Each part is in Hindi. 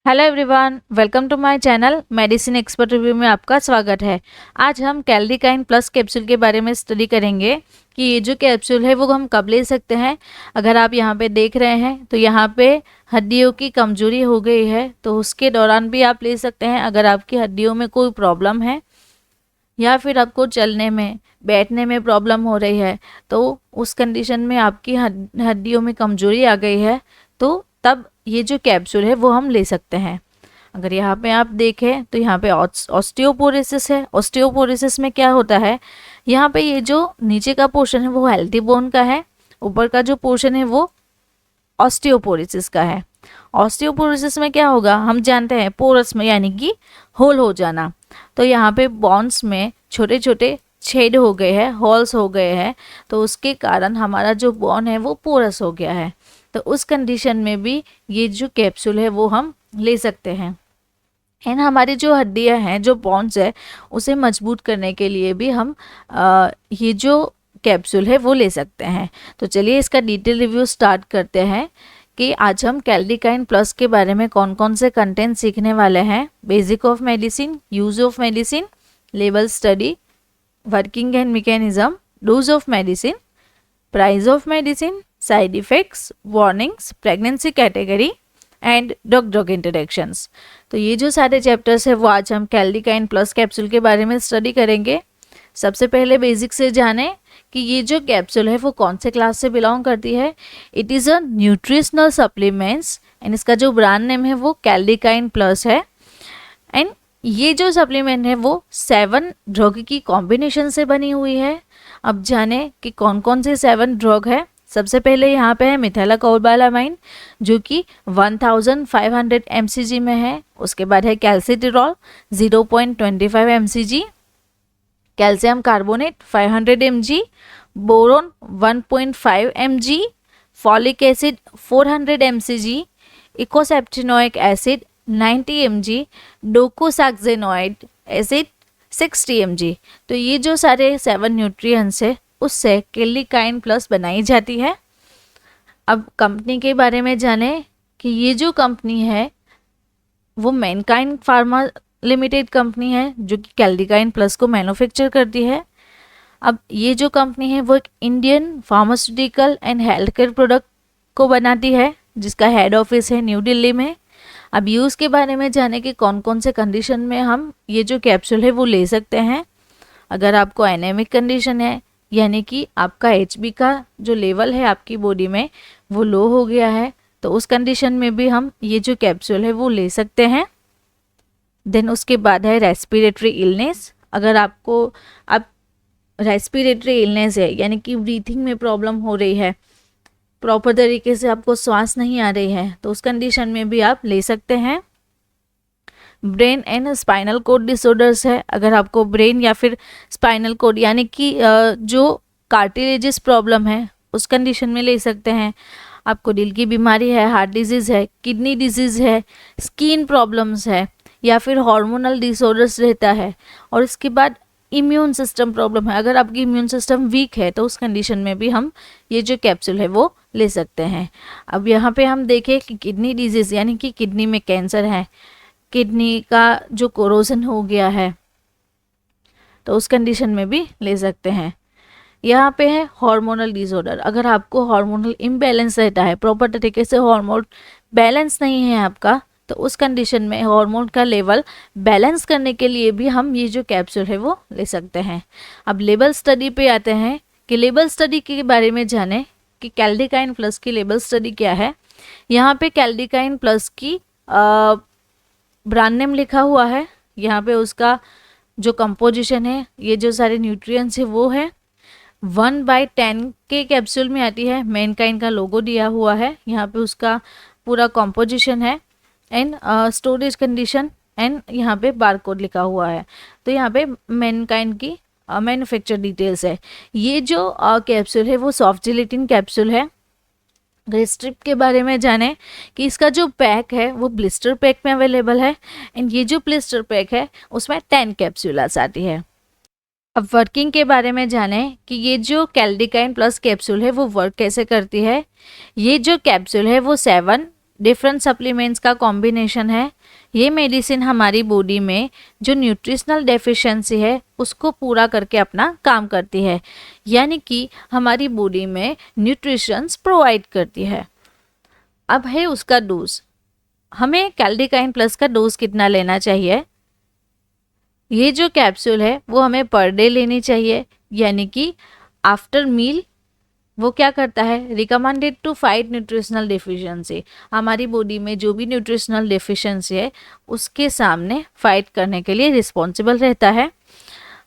Hello everyone, welcome to my channel medicine expert review में आपका स्वागत है। आज हम कैल्डिकाइन प्लस कैप्सूल के बारे में स्टडी करेंगे कि ये जो कैप्सूल है वो हम कब ले सकते हैं। अगर आप यहाँ पे देख रहे हैं तो यहाँ पे हड्डियों की कमजोरी हो गई है तो उसके दौरान भी आप ले सकते हैं। अगर आपकी हड्डियों में कोई प्रॉब्लम है या फिर आपको चलने में बैठने में प्रॉब्लम हो रही है तो उस कंडीशन में आपकी हड्डियों में कमजोरी आ गई है तो तब ये जो कैप्सूल है वो हम ले सकते हैं। अगर यहाँ पे आप देखें तो यहाँ पे ऑस्टियोपोरोसिस है। ऑस्टियोपोरोसिस में क्या होता है, यहाँ पे ये जो नीचे का पोर्शन है वो हेल्थी बोन का है, ऊपर का जो पोर्शन है वो ऑस्टियोपोरोसिस का है। ऑस्टियोपोरोसिस में क्या होगा, हम जानते हैं पोरस में यानी कि होल हो जाना। तो यहाँ पे बोन्स में छोटे छोटे छेद हो गए हैं, होल्स हो गए हैं, तो उसके कारण हमारा जो बोन है वो पोरस हो गया है। तो उस कंडीशन में भी ये जो कैप्सूल है वो हम ले सकते हैं। एंड हमारी जो हड्डियां हैं, जो बोन्स है, उसे मजबूत करने के लिए भी हम ये जो कैप्सूल है वो ले सकते हैं। तो चलिए इसका डिटेल रिव्यू स्टार्ट करते हैं कि आज हम कैल्डिकाइन प्लस के बारे में कौन कौन से कंटेंट सीखने वाले हैं। Basic of medicine, use of medicine, level study, working and mechanism, dose of medicine, price of medicine, side effects, warnings, pregnancy category and drug drug interactions. तो ये जो सारे चैप्टर्स है वो आज हम कैल्डिकाइन प्लस कैप्सूल के बारे में स्टडी करेंगे। सबसे पहले बेसिक से जाने कि ये जो कैप्सूल है वो कौन से क्लास से बिलोंग करती है। It is a nutritional supplements and इसका जो ब्रांड नेम है वो कैल्डिकाइन प्लस है। एंड ये जो सप्लीमेंट है वो 7 ड्रग की कॉम्बिनेशन से बनी हुई है। अब जाने कि कौन कौन से 7 ड्रग है। सबसे पहले यहाँ पे है मिथाइलोकोबालामाइन जो कि 1500 mcg में है। उसके बाद है calcitriol 0.25 mcg, calcium carbonate 500 mg, boron 1.5 mg, folic acid 400 mcg, eicosapentaenoic acid 90 mg, docosahexaenoic acid 60 mg। तो ये जो सारे 7 न्यूट्रिएंट्स है उससे कैल्डिकाइन प्लस बनाई जाती है। अब कंपनी के बारे में जाने कि ये जो कंपनी है वो मैनकाइंड फार्मा लिमिटेड कंपनी है जो कि कैल्डिकाइन प्लस को मैन्युफैक्चर करती है। अब ये जो कंपनी है वो एक Indian pharmaceutical and health care product को बनाती है जिसका हेड ऑफिस है न्यू दिल्ली में। अब यूज़ के बारे में जाने कि कौन कौन से कंडीशन में हम ये जो कैप्सूल है वो ले सकते हैं। अगर आपको एनेमिक कंडीशन है यानी कि आपका HB का जो लेवल है आपकी बॉडी में वो लो हो गया है तो उस कंडीशन में भी हम ये जो कैप्सूल है वो ले सकते हैं। देन उसके बाद है रेस्पिरेटरी इलनेस। अगर आपको अब रेस्पिरेटरी इलनेस है यानी कि ब्रीथिंग में प्रॉब्लम हो रही है, प्रॉपर तरीके से आपको सांस नहीं आ रही है तो उस कंडीशन में भी आप ले सकते हैं। Brain and spinal cord disorders है। अगर आपको ब्रेन या फिर स्पाइनल कोड यानी कि जो कार्टिलेजिस प्रॉब्लम है उस कंडीशन में ले सकते हैं। आपको दिल की बीमारी है, हार्ट डिजीज़ है, किडनी डिजीज़ है, स्किन प्रॉब्लम्स है या फिर हार्मोनल डिसऑर्डर्स रहता है और इसके बाद इम्यून सिस्टम प्रॉब्लम है। अगर आपकी इम्यून सिस्टम वीक है तो उस कंडीशन में भी हम ये जो कैप्सूल है वो ले सकते हैं। अब यहाँ पे हम देखें कि किडनी डिजीज़ यानी कि किडनी में कैंसर है, किडनी का जो कोरोजन हो गया है तो उस कंडीशन में भी ले सकते हैं। यहाँ पे है हार्मोनल डिसऑर्डर। अगर आपको हार्मोनल इम्बैलेंस रहता है, प्रॉपर तरीके से हार्मोन बैलेंस नहीं है आपका तो उस कंडीशन में हार्मोन का लेवल बैलेंस करने के लिए भी हम ये जो कैप्सूल है वो ले सकते हैं। अब लेवल स्टडी पे आते हैं कि लेवल स्टडी के बारे में जाने कि कैल्डिकाइन प्लस की लेवल स्टडी क्या है। यहाँ पे कैल्डिकाइन प्लस की ब्रांड नेम लिखा हुआ है। यहाँ पे उसका जो कंपोजिशन है, ये जो सारे न्यूट्रिएंट्स है वो है 1/10 के कैप्सूल में आती है। मैनकाइंड का लोगो दिया हुआ है, यहाँ पे उसका पूरा कंपोजिशन है एंड स्टोरेज कंडीशन एंड यहाँ पे बारकोड लिखा हुआ है। तो यहाँ पे मैनकाइंड की मैन्युफैक्चर डिटेल्स है। ये जो कैप्सूल है वो सॉफ्ट जिलेटिन कैप्सूल है। स्ट्रिप के बारे में जाने कि इसका जो पैक है वो ब्लिस्टर पैक में अवेलेबल है एंड ये जो ब्लिस्टर पैक है उसमें 10 कैप्सूल्स आती है। अब वर्किंग के बारे में जाने कि ये जो कैल्डिकाइन प्लस कैप्सूल है वो वर्क कैसे करती है। ये जो कैप्सूल है वो 7 डिफरेंट सप्लीमेंट्स का कॉम्बिनेशन है। ये मेडिसिन हमारी बॉडी में जो न्यूट्रिशनल डेफिशिएंसी है उसको पूरा करके अपना काम करती है, यानी कि हमारी बॉडी में न्यूट्रिशंस प्रोवाइड करती है। अब है उसका डोज। हमें कैल्डिकाइन प्लस का डोज कितना लेना चाहिए? ये जो कैप्सूल है वो हमें पर डे लेनी चाहिए, यानी कि आफ्टर मील वो क्या करता है, recommended to fight nutritional deficiency. हमारी बॉडी में जो भी न्यूट्रिशनल डेफिशिएंसी है उसके सामने फाइट करने के लिए रिस्पॉन्सिबल रहता है।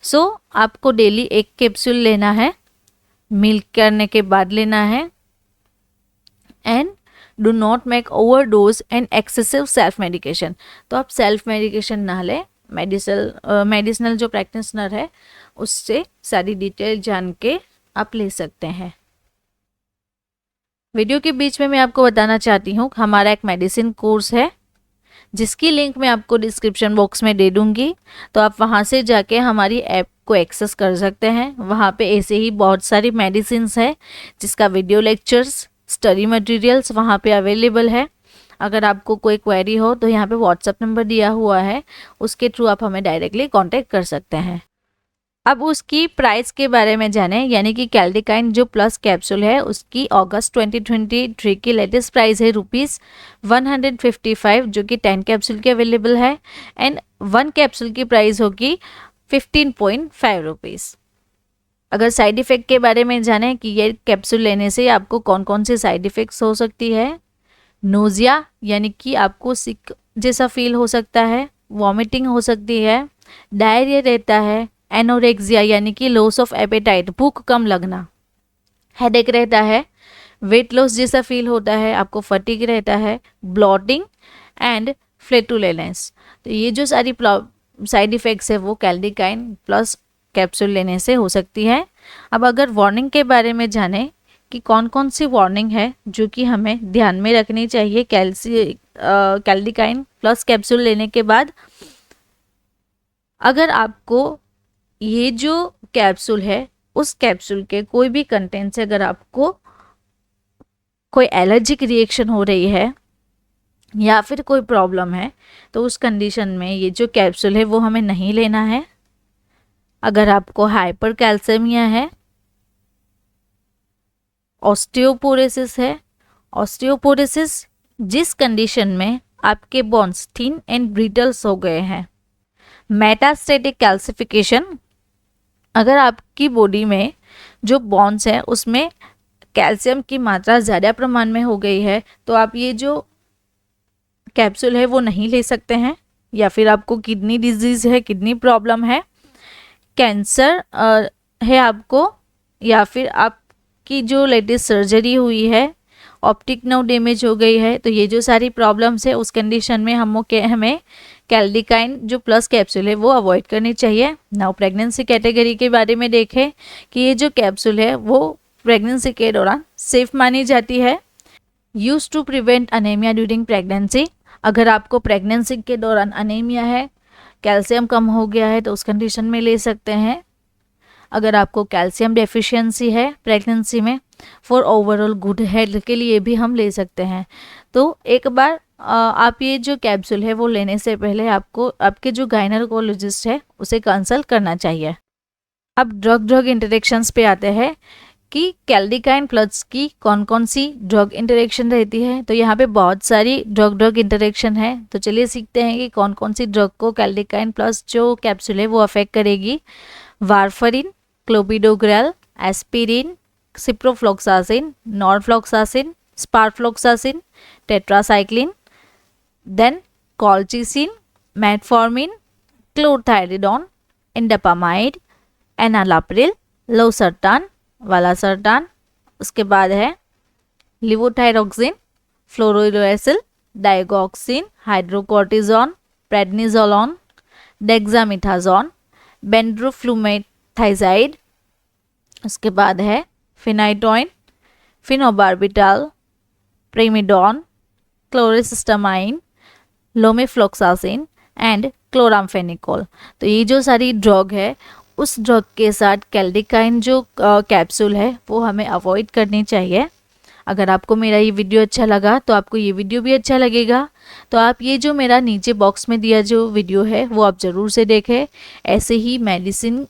सो आपको डेली एक कैप्सूल लेना है, मील करने के बाद लेना है। And do not make overdose and excessive self medication. तो आप सेल्फ मेडिकेशन ना लें, मेडिसिनल जो प्रैक्टिशनर है उससे सारी डिटेल जान के आप ले सकते हैं। वीडियो के बीच में मैं आपको बताना चाहती हूँ हमारा एक मेडिसिन कोर्स है जिसकी लिंक मैं आपको डिस्क्रिप्शन बॉक्स में दे दूँगी, तो आप वहाँ से जाके हमारी ऐप को एक्सेस कर सकते हैं। वहाँ पे ऐसे ही बहुत सारी मेडिसिन्स है जिसका वीडियो लेक्चर्स, स्टडी मटेरियल्स वहाँ पे अवेलेबल है। अगर आपको कोई क्वेरी हो तो यहाँ पे व्हाट्सएप नंबर दिया हुआ है, उसके थ्रू आप हमें डायरेक्टली कांटेक्ट कर सकते हैं। अब उसकी प्राइस के बारे में जानें, यानी कि कैल्डिकाइन जो प्लस कैप्सूल है उसकी अगस्त 2023 की लेटेस्ट प्राइस है ₹155, जो कि 10 कैप्सूल की अवेलेबल है। एंड 1 कैप्सूल की प्राइस होगी ₹15.5। अगर साइड इफ़ेक्ट के बारे में जानें कि ये कैप्सूल लेने से आपको कौन कौन से साइड इफ़ेक्ट्स हो सकती है। नोज़िया, यानी कि आपको सिक जैसा फील हो सकता है, वॉमिटिंग हो सकती है, डायरिया रहता है, एनोरेक्सिया यानी कि लॉस ऑफ एपेटाइट, भूख कम लगना, हेडेक रहता है, वेट लॉस जैसा फील होता है, आपको फटीग रहता है, ब्लॉटिंग एंड फ्लेटुलेंस। तो ये जो सारी साइड इफ़ेक्ट्स है वो कैल्डिकाइन प्लस कैप्सूल लेने से हो सकती है। अब अगर वार्निंग के बारे में जानें कि कौन कौन सी वार्निंग है जो कि हमें ध्यान में रखनी चाहिए कैल्डिकाइन प्लस कैप्सूल लेने के बाद। अगर आपको ये जो कैप्सूल है उस कैप्सूल के कोई भी कंटेंट से अगर आपको कोई एलर्जिक रिएक्शन हो रही है या फिर कोई प्रॉब्लम है तो उस कंडीशन में ये जो कैप्सूल है वो हमें नहीं लेना है। अगर आपको हाइपर कैल्शियमिया है, ऑस्टियोपोरोसिस है, ऑस्टियोपोरोसिस जिस कंडीशन में आपके बोन्स थिन एंड ब्रिटल्स हो गए हैं, मेटास्टेटिक कैल्सिफिकेशन, अगर आपकी बॉडी में जो बोन्स है उसमें कैल्शियम की मात्रा ज़्यादा प्रमाण में हो गई है तो आप ये जो कैप्सूल है वो नहीं ले सकते हैं। या फिर आपको किडनी डिजीज़ है, किडनी प्रॉब्लम है, कैंसर है आपको, या फिर आपकी जो लेटेस्ट सर्जरी हुई है, ऑप्टिक नर्व डैमेज हो गई है, तो ये जो सारी प्रॉब्लम्स है उस कंडीशन में हमें कैल्डिकाइन जो प्लस कैप्सूल है वो अवॉइड करनी चाहिए। नाउ प्रेगनेंसी कैटेगरी के बारे में देखें कि ये जो कैप्सूल है वो प्रेगनेंसी के दौरान सेफ मानी जाती है। Use to prevent anaemia during pregnancy, अगर आपको प्रेगनेंसी के दौरान अनेमिया है, कैल्शियम कम हो गया है तो उस कंडीशन में ले सकते हैं। अगर आपको कैल्शियम डेफिशिएंसी है प्रेगनेंसी में, फॉर ओवरऑल गुड हेल्थ के लिए भी हम ले सकते हैं। तो एक बार आप ये जो कैप्सूल है वो लेने से पहले आपको आपके जो गायनेकोलॉजिस्ट है उसे कंसल्ट करना चाहिए। अब ड्रग इंटरेक्शंस पे आते हैं कि कैल्डिकाइन प्लस की कौन कौन सी ड्रग इंटरेक्शन रहती है। तो यहाँ पे बहुत सारी ड्रग इंटरेक्शन है, तो चलिए सीखते हैं कि कौन कौन सी ड्रग को कैल्डिकाइन प्लस जो कैप्सूल है वो अफेक्ट करेगी। Warfarin, clopidogrel, aspirin, ciprofloxacin, norfloxacin, sparfloxacin, tetracycline, then colchicine, metformin, chlorthalidone, indapamide, enalapril, losartan, valsartan. उसके बाद है लिवोथायरोक्सिन, फ्लोरोइडोएसिल, डाइगोक्सिन, हाइड्रोकोर्टिजोन, प्रेडनिजोलोन, डेक्सामिथाजोन, बेंड्रोफ्लूमेथाइजाइड। उसके बाद है फिनाइटोइन, फिनोबार्बिटाल, प्रेमिडोन, क्लोरेसिस्टामाइन, लोमिफ्लोक्सासिन एंड क्लोरामफेनिकोल। तो ये जो सारी ड्रग है उस ड्रग के साथ कैल्डिकाइन जो कैप्सूल है वो हमें अवॉइड करनी चाहिए। अगर आपको मेरा ये वीडियो अच्छा लगा तो आपको ये वीडियो भी अच्छा लगेगा। तो आप ये जो मेरा नीचे बॉक्स में दिया जो वीडियो है वो आप ज़रूर से देखें। ऐसे ही मेडिसिन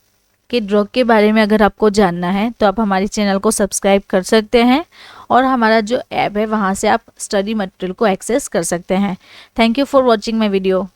के ड्रग के बारे में अगर आपको जानना है तो आप हमारे चैनल को सब्सक्राइब कर सकते हैं और हमारा जो ऐप है वहाँ से आप स्टडी मटेरियल को एक्सेस कर सकते हैं। Thank you for watching my video.